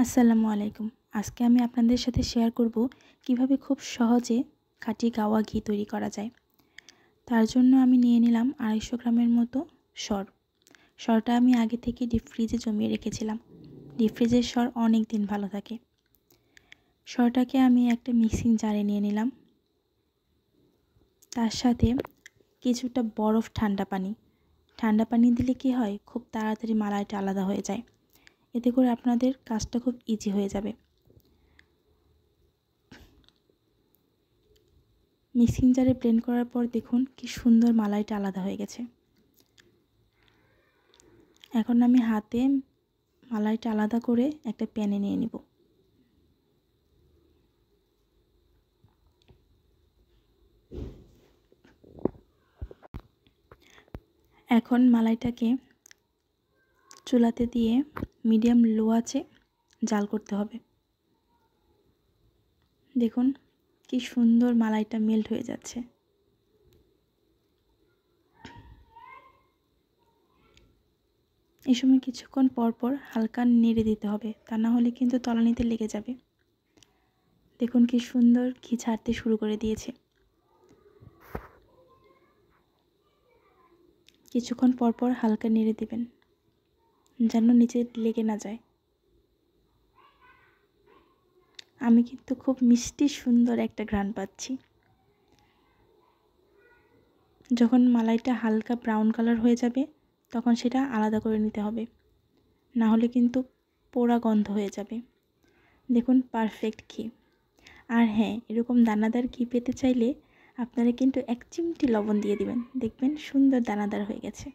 আসসালামু আলাইকুম। আজকে আমি আপনাদের সাথে শেয়ার করব কিভাবে খুব সহজে খাঁটি গাওয়া ঘি তৈরি করা যায়। তার জন্য আমি নিয়ে নিলাম 250 গ্রামের মতো সর। সরটা আমি আগে থেকে ডিপ ফ্রিজে জমিয়ে রেখেছিলাম। ডিপ ফ্রিজের সর অনেক দিন ভালো থাকে। সরটাকে আমি একটা মিক্সিং জারে নিয়ে নিলাম। তার সাথে কিছুটা বরফ ঠান্ডা পানি দিলে কি হয়, খুব তাড়াতাড়ি মালাইটা আলাদা হয়ে যায়। এতে করে আপনাদের কাজটা খুব ইজি হয়ে যাবে। মিক্সিং জারে ব্লেন্ড করার পর দেখুন কি সুন্দর মালাইটা আলাদা হয়ে গেছে। এখন আমি হাতে মালাইটা আলাদা করে একটা প্যানে নিয়ে নিব। এখন মালাইটাকে চুলাতে দিয়ে মিডিয়াম লো আঁচে জাল করতে হবে। দেখুন কি সুন্দর মালাইটা মেল্ট হয়ে যাচ্ছে। এই সময় কিছুক্ষণ পর পর হালকা নেড়ে দিতে হবে, তা না হলে কিন্তু তলানিতে লেগে যাবে। দেখুন কি সুন্দর ঘি ছাড়তে শুরু করে দিয়েছে। কিছুক্ষণ পর পর হালকা নেড়ে দিবেন যেন নিচে লেগে না যায়। আমি কিন্তু খুব মিষ্টি সুন্দর একটা ঘ্রাণ পাচ্ছি। যখন মালাইটা হালকা ব্রাউন কালার হয়ে যাবে তখন সেটা আলাদা করে নিতে হবে, না হলে কিন্তু পোড়া গন্ধ হয়ে যাবে। দেখুন পারফেক্ট ঘি। আর হ্যাঁ, এরকম দানাদার ঘি পেতে চাইলে আপনারা কিন্তু 1 চিমটি লবণ দিয়ে দিবেন, দেখবেন সুন্দর দানাদার হয়ে গেছে।